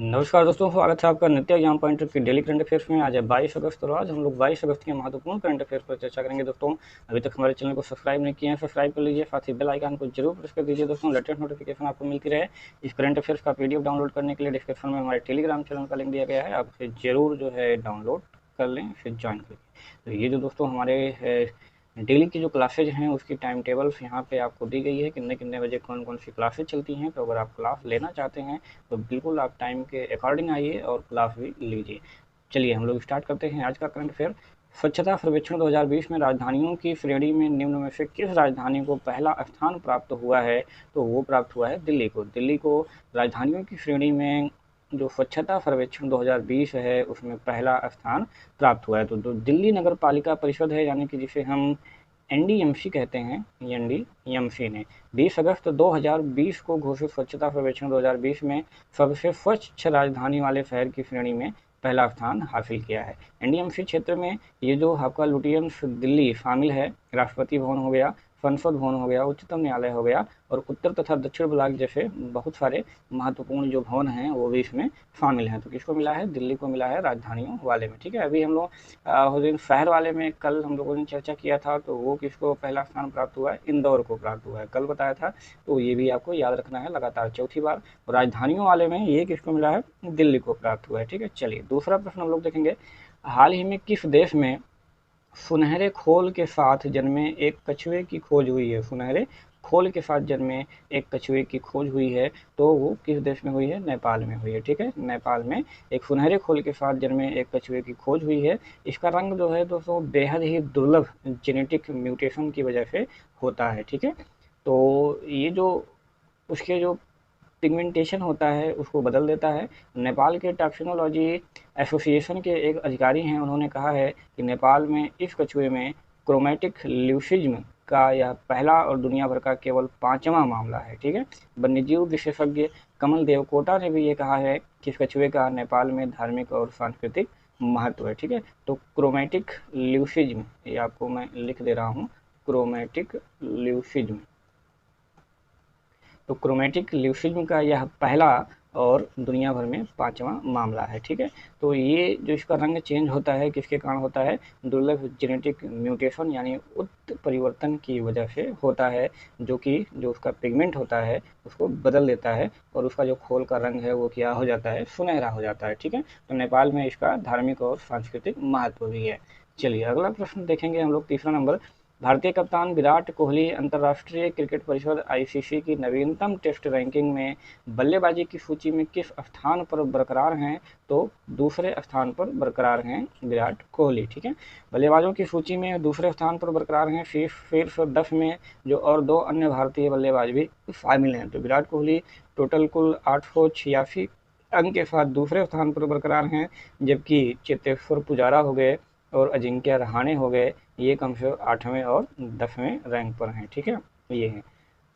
नमस्कार दोस्तों, स्वागत है आपका नित्य एग्जाम पॉइंटर की डेली करंट अफेयर्स में। आज है 22 अगस्त और आज हम लोग 22 अगस्त के महत्वपूर्ण करंट अफेयर्स पर चर्चा करेंगे। दोस्तों, अभी तक हमारे चैनल को सब्सक्राइब नहीं किए हैं, सब्सक्राइब कर लीजिए, साथ ही बेल आइकन को जरूर प्रेस कर दीजिए दोस्तों, लेटेस्ट नोटिफिकेशन आपको मिलती रहे। इस करंट अफेयर्स का पीडीएफ डाउनलोड करने के लिए डिस्क्रिप्शन में हमारे टेलीग्राम चैनल का लिंक दिया गया है, आप उसे जरूर जो है डाउनलोड कर लें, फिर ज्वाइन करें। तो ये जो दोस्तों हमारे डेली की जो क्लासेज हैं उसकी टाइम टेबल्स यहाँ पे आपको दी गई है, कितने कितने बजे कौन कौन सी क्लासेज चलती हैं। तो अगर आप क्लास लेना चाहते हैं तो बिल्कुल आप टाइम के अकॉर्डिंग आइए और क्लास भी लीजिए। चलिए हम लोग स्टार्ट करते हैं आज का करंट अफेयर। स्वच्छता सर्वेक्षण 2020 में राजधानियों की श्रेणी में निम्न में से किस राजधानी को पहला स्थान प्राप्त हुआ है? तो वो प्राप्त हुआ है दिल्ली को। दिल्ली को राजधानियों की श्रेणी में जो स्वच्छता सर्वेक्षण 2020 है उसमें पहला स्थान प्राप्त हुआ है। तो जो दिल्ली नगर पालिका परिषद है, यानी कि जिसे हम एनडीएमसी कहते हैं, एनडीएमसी ने 20 अगस्त 2020 को घोषित स्वच्छता सर्वेक्षण 2020 में सबसे स्वच्छ राजधानी वाले शहर की श्रेणी में पहला स्थान हासिल किया है। एनडीएमसी क्षेत्र में ये जो आपका लुटियंस दिल्ली शामिल है, राष्ट्रपति भवन हो गया, संसद भवन हो गया, उच्चतम न्यायालय हो गया और उत्तर तथा दक्षिण ब्लॉक जैसे बहुत सारे महत्वपूर्ण जो भवन हैं वो भी इसमें शामिल हैं। तो किसको मिला है? दिल्ली को मिला है राजधानियों वाले में। ठीक है, अभी हम लोग उस दिन शहर वाले में कल हम लोगों ने चर्चा किया था, तो वो किसको पहला स्थान प्राप्त हुआ है? इंदौर को प्राप्त हुआ है, कल बताया था। तो ये भी आपको याद रखना है, लगातार चौथी बार। राजधानियों वाले में ये किसको मिला है? दिल्ली को प्राप्त हुआ है। ठीक है, चलिए दूसरा प्रश्न हम लोग देखेंगे। हाल ही में किस देश में सुनहरे खोल के साथ जन्मे एक कछुए की खोज हुई है? सुनहरे खोल के साथ जन्मे एक कछुए की खोज हुई है, तो वो किस देश में हुई है? नेपाल में हुई है। ठीक है, नेपाल में एक सुनहरे खोल के साथ जन्मे एक कछुए की खोज हुई है। इसका रंग जो है दोस्तों बेहद ही दुर्लभ जेनेटिक म्यूटेशन की वजह से होता है। ठीक है, तो ये जो उसके जो पिगमेंटेशन होता है उसको बदल देता है। नेपाल के टॉक्सिनोलॉजी एसोसिएशन के एक अधिकारी हैं, उन्होंने कहा है कि नेपाल में इस कछुए में क्रोमैटिक ल्यूसिज्म का यह पहला और दुनिया भर का केवल 5वां मामला है। ठीक है, वन्यजीव विशेषज्ञ कमल देवकोटा ने भी ये कहा है कि इस कछुए का नेपाल में धार्मिक और सांस्कृतिक महत्व है। ठीक है, तो क्रोमैटिक ल्यूसिज्म, ये आपको मैं लिख दे रहा हूँ, क्रोमैटिक ल्यूसिज्म। तो क्रोमैटिक ल्यूसिज्म का यह पहला और दुनिया भर में 5वां मामला है। ठीक है, तो ये जो इसका रंग चेंज होता है किसके कारण होता है? दुर्लभ जेनेटिक म्यूटेशन यानी उत्परिवर्तन की वजह से होता है, जो कि जो उसका पिगमेंट होता है उसको बदल देता है और उसका जो खोल का रंग है वो क्या हो जाता है? सुनहरा हो जाता है। ठीक है, तो नेपाल में इसका धार्मिक और सांस्कृतिक महत्व भी है। चलिए अगला प्रश्न देखेंगे हम लोग, तीसरा नंबर। भारतीय कप्तान विराट कोहली अंतर्राष्ट्रीय क्रिकेट परिषद आईसीसी की नवीनतम टेस्ट रैंकिंग में बल्लेबाजी की सूची में किस स्थान पर बरकरार हैं? तो दूसरे स्थान पर बरकरार हैं विराट कोहली। ठीक है, बल्लेबाजों की सूची में दूसरे स्थान पर बरकरार हैं। शीर्ष 10 में जो और 2 अन्य भारतीय बल्लेबाज भी शामिल हैं। तो विराट कोहली टोटल कुल 886 अंक के साथ दूसरे स्थान पर बरकरार हैं, जबकि चेतेश्वर पुजारा हो गए और अजिंक्य रहाणे हो गए, ये कम से 8वें और 10वें रैंक पर हैं। ठीक है, ये हैं।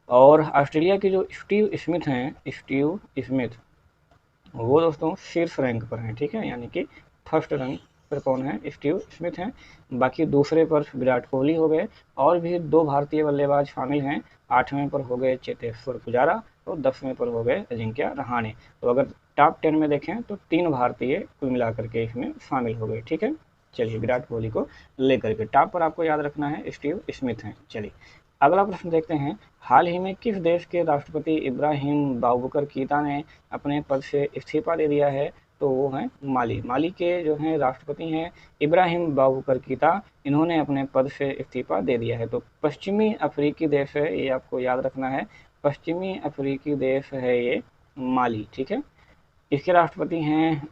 और ऑस्ट्रेलिया के जो स्टीव स्मिथ हैं, स्टीव स्मिथ, वो दोस्तों शीर्ष रैंक पर हैं। ठीक है, यानी कि फर्स्ट रैंक पर कौन है? स्टीव स्मिथ हैं। बाकी दूसरे पर विराट कोहली हो गए और भी 2 भारतीय बल्लेबाज शामिल हैं। 8वें पर हो गए चेतेश्वर पुजारा और 10वें पर हो गए अजिंक्य रहाणे। तो अगर टॉप 10 में देखें तो 3 भारतीय कुल मिलाकर के इसमें शामिल हो गए। ठीक है, चलिए विराट कोहली को लेकर के टॉप पर आपको याद रखना है स्टीव स्मिथ हैं। चलिए अगला प्रश्न देखते हैं। हाल ही में किस देश के राष्ट्रपति इब्राहिम बाबुकर कीता ने अपने पद से इस्तीफा दे दिया है? तो वो हैं माली। माली के जो हैं राष्ट्रपति हैं इब्राहिम बाबुकर कीता, इन्होंने अपने पद से इस्तीफा दे दिया है। तो पश्चिमी अफ्रीकी देश है, ये आपको याद रखना है, पश्चिमी अफ्रीकी देश है ये माली। ठीक है, इसके राष्ट्रपति हैं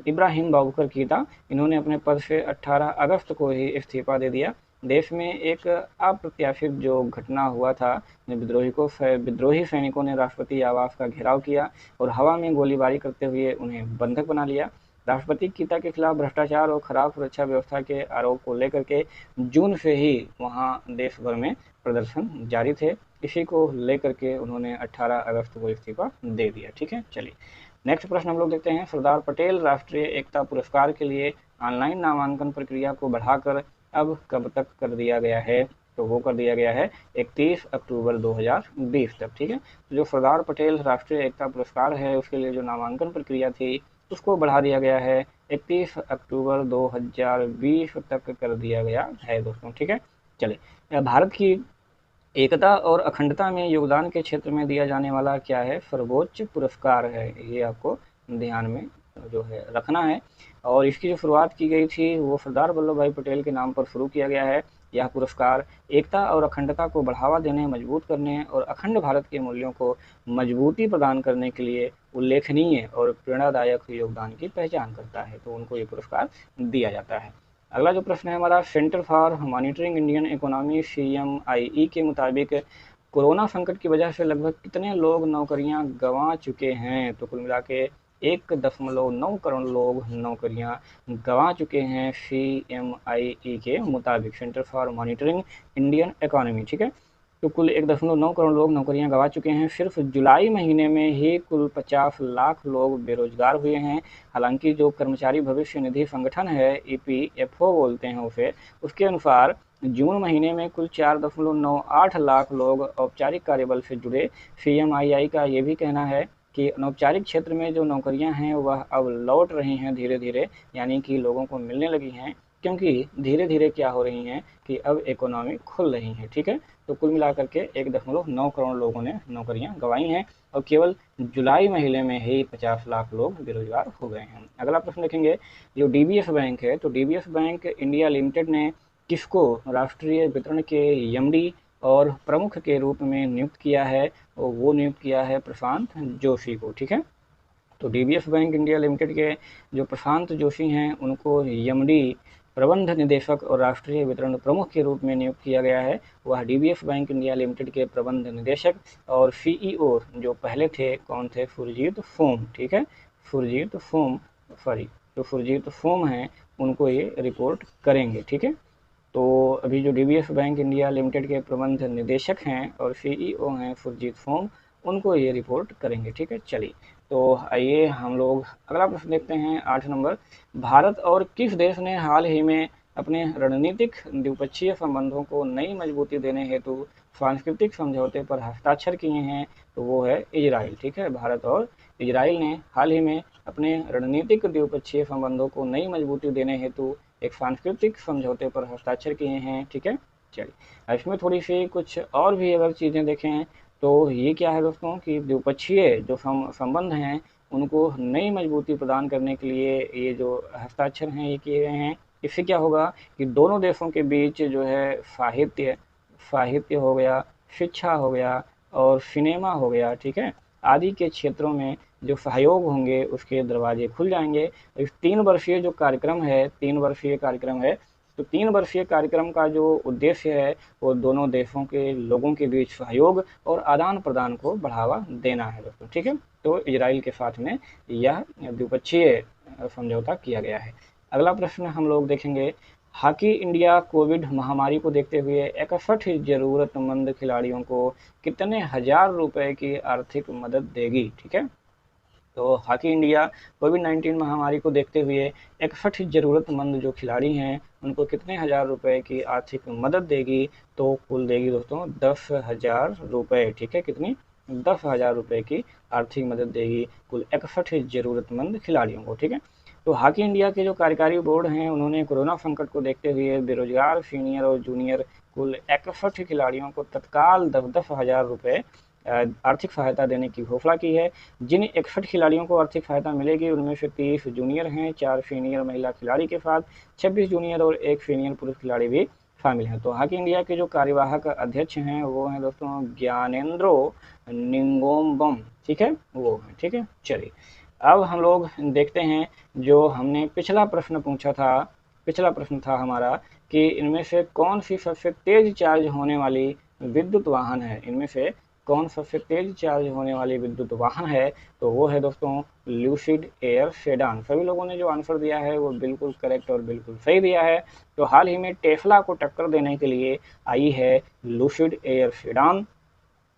इब्राहिम बाबुकर कीता, इन्होंने अपने पद से 18 अगस्त को ही इस्तीफा दे दिया। देश में एक अप्रत्याशित जो घटना हुआ था, विद्रोही सैनिकों ने राष्ट्रपति आवास का घेराव किया और हवा में गोलीबारी करते हुए उन्हें बंधक बना लिया। राष्ट्रपति कीता के खिलाफ भ्रष्टाचार और खराब सुरक्षा व्यवस्था के आरोप को लेकर के जून से ही वहां देश भर में प्रदर्शन जारी थे। इसी को लेकर के उन्होंने 18 अगस्त को इस्तीफा दे दिया। ठीक है, चलिए नेक्स्ट प्रश्न हम लोग देखते हैं। सरदार पटेल राष्ट्रीय एकता पुरस्कार के लिए ऑनलाइन नामांकन प्रक्रिया को बढ़ाकर अब कब तक कर दिया गया है? तो वो कर दिया गया है 31 अक्टूबर 2020 तक, ठीक है। तो जो सरदार पटेल राष्ट्रीय एकता पुरस्कार है उसके लिए जो नामांकन प्रक्रिया थी उसको बढ़ा दिया गया है, 31 अक्टूबर 2020 तक कर दिया गया है दोस्तों, ठीक है। चलिए, भारत की एकता और अखंडता में योगदान के क्षेत्र में दिया जाने वाला क्या है, सर्वोच्च पुरस्कार है, ये आपको ध्यान में जो है रखना है। और इसकी जो शुरुआत की गई थी वो सरदार वल्लभ भाई पटेल के नाम पर शुरू किया गया है। यह पुरस्कार एकता और अखंडता को बढ़ावा देने, मजबूत करने और अखंड भारत के मूल्यों को मजबूती प्रदान करने के लिए उल्लेखनीय और प्रेरणादायक योगदान की पहचान करता है, तो उनको ये पुरस्कार दिया जाता है। अगला जो प्रश्न है हमारा, centre for monitoring Indian economy CMIE के मुताबिक कोरोना संकट की वजह से लगभग कितने लोग नौकरियां गंवा चुके हैं, तो कुल मिला के 1.9 करोड़ लोग नौकरियां गंवा चुके हैं CMIE के मुताबिक, centre for monitoring Indian economy, ठीक है। तो कुल 1.9 करोड़ लोग नौकरियां गंवा चुके हैं। सिर्फ जुलाई महीने में ही कुल 50 लाख लोग बेरोजगार हुए हैं। हालांकि जो कर्मचारी भविष्य निधि संगठन है, EPFO बोलते हैं उसे, उसके अनुसार जून महीने में कुल 4.98 लाख लोग औपचारिक कार्यबल से जुड़े। CMII का ये भी कहना है कि अनौपचारिक क्षेत्र में जो नौकरियां हैं वह अब लौट रही हैं धीरे धीरे, यानी कि लोगों को मिलने लगी हैं, क्योंकि धीरे धीरे क्या हो रही हैं कि अब इकोनॉमी खुल रही है, ठीक है। तो कुल मिलाकर के 1.9 करोड़ लोगों ने नौकरियां गंवाई हैं और केवल जुलाई महीने में ही 50 लाख लोग बेरोजगार हो गए हैं। अगला प्रश्न देखेंगे, जो DBS बैंक है, तो DBS बैंक इंडिया लिमिटेड ने किसको राष्ट्रीय वितरण के MD और प्रमुख के रूप में नियुक्त किया है, और वो नियुक्त किया है प्रशांत जोशी को, ठीक है। तो DBS बैंक इंडिया लिमिटेड के जो प्रशांत जोशी हैं उनको MD प्रबंध निदेशक और राष्ट्रीय वितरण प्रमुख के रूप में नियुक्त किया गया है। वह DBS बैंक इंडिया लिमिटेड के प्रबंध निदेशक और CEO जो पहले थे कौन थे, सुरजीत सोम, ठीक है। सुरजीत सोम, जो सुरजीत सोम हैं उनको ये रिपोर्ट करेंगे, ठीक है। तो अभी जो DBS बैंक इंडिया लिमिटेड के प्रबंध निदेशक हैं और CEO हैं सुरजीत सोम, उनको ये रिपोर्ट करेंगे, ठीक है। चलिए, तो आइए हम लोग अगला प्रश्न देखते हैं, 8 नंबर। भारत और किस देश ने हाल ही में अपने रणनीतिक द्विपक्षीय संबंधों को नई मजबूती देने हेतु सांस्कृतिक समझौते पर हस्ताक्षर किए हैं, तो वो है इजराइल, ठीक है। भारत और इजराइल ने हाल ही में अपने रणनीतिक द्विपक्षीय संबंधों को नई मजबूती देने हेतु एक सांस्कृतिक समझौते पर हस्ताक्षर किए हैं, ठीक है। चलिए, इसमें थोड़ी सी कुछ और भी अगर चीज़ें देखें तो ये क्या है दोस्तों कि द्विपक्षीय जो संबंध हैं उनको नई मजबूती प्रदान करने के लिए ये जो हस्ताक्षर हैं ये किए गए हैं। इससे क्या होगा कि दोनों देशों के बीच जो है साहित्य हो गया, शिक्षा हो गया और सिनेमा हो गया, ठीक है, आदि के क्षेत्रों में जो सहयोग होंगे उसके दरवाजे खुल जाएंगे। इस 3 वर्षीय जो कार्यक्रम है, 3 वर्षीय कार्यक्रम है, तो 3 वर्षीय कार्यक्रम का जो उद्देश्य है वो दोनों देशों के लोगों के बीच सहयोग और आदान प्रदान को बढ़ावा देना है दोस्तों, ठीक है। तो इजराइल के साथ में यह द्विपक्षीय समझौता किया गया है। अगला प्रश्न हम लोग देखेंगे, हॉकी इंडिया कोविड महामारी को देखते हुए 61 जरूरतमंद खिलाड़ियों को कितने हजार रुपए की आर्थिक मदद देगी, ठीक है। तो हॉकी इंडिया कोविड-19 महामारी को देखते हुए 61 जरूरतमंद जो खिलाड़ी हैं उनको कितने हजार रुपए की आर्थिक मदद देगी, तो कुल देगी दोस्तों 10,000 रुपये, ठीक है। कितनी, 10,000 रुपये की आर्थिक मदद देगी कुल 61 जरूरतमंद खिलाड़ियों को, ठीक है। तो हॉकी इंडिया के जो कार्यकारी बोर्ड हैं उन्होंने कोरोना संकट को देखते हुए बेरोजगार सीनियर और जूनियर कुल 61 खिलाड़ियों को तत्काल 10,000 रुपये आर्थिक सहायता देने की घोषणा की है। जिन 61 खिलाड़ियों को आर्थिक सहायता मिलेगी उनमें से 30 जूनियर हैं, 4 सीनियर महिला खिलाड़ी के साथ 26 जूनियर और 1 सीनियर पुरुष खिलाड़ी भी शामिल हैं। तो हॉकी इंडिया के जो कार्यवाहक अध्यक्ष हैं वो हैं दोस्तों ज्ञानेंद्रो निंगोमबम, ठीक है, वो हैं, ठीक है। चलिए, अब हम लोग देखते हैं जो हमने पिछला प्रश्न था हमारा कि इनमें से कौन सी सबसे तेज चार्ज होने वाली विद्युत वाहन है, इनमें से कौन सबसे तेज चार्ज होने वाली विद्युत वाहन है, तो वो है दोस्तों लूसिड एयर सेडान। सभी लोगों ने जो आंसर दिया है वो बिल्कुल करेक्ट और बिल्कुल सही दिया है। तो हाल ही में टेस्ला को टक्कर देने के लिए आई है लूसिड एयर सेडान,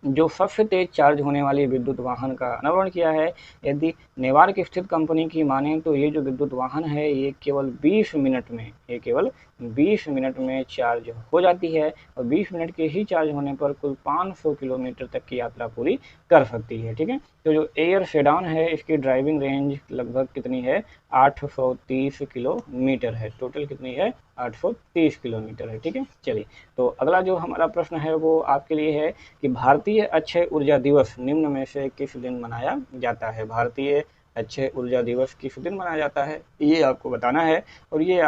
जो सबसे तेज चार्ज होने वाली विद्युत वाहन का अनावरण किया है। यदि नेवार्क स्थित कंपनी की माने तो ये जो विद्युत वाहन है ये केवल 20 मिनट में चार्ज हो जाती है और 20 मिनट के ही चार्ज होने पर कुल 500 किलोमीटर तक की यात्रा पूरी कर सकती है। ठीक है, तो जो एयर सेडान है इसकी ड्राइविंग रेंज लगभग कितनी है, 830 किलोमीटर है। टोटल कितनी है, 830 किलोमीटर है। ठीक है, चलिए तो अगला जो हमारा प्रश्न है वो आपके लिए है कि भारतीय अक्षय ऊर्जा दिवस निम्न में से किस दिन मनाया जाता है। भारतीय अक्षय ऊर्जा दिवस किस दिन मनाया जाता है, ये आपको बताना है और ये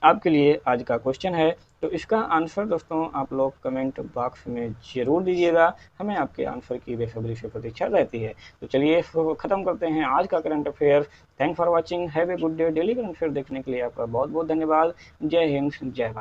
आपके लिए आज का क्वेश्चन है। तो इसका आंसर दोस्तों आप लोग कमेंट बॉक्स में ज़रूर दीजिएगा, हमें आपके आंसर की बेसब्री से प्रतीक्षा रहती है। तो चलिए इसको ख़त्म करते हैं आज का current affair. Thank for watching, have a good day. Daily current affair देखने के लिए आपका बहुत बहुत धन्यवाद। जय हिंद, जय भारत।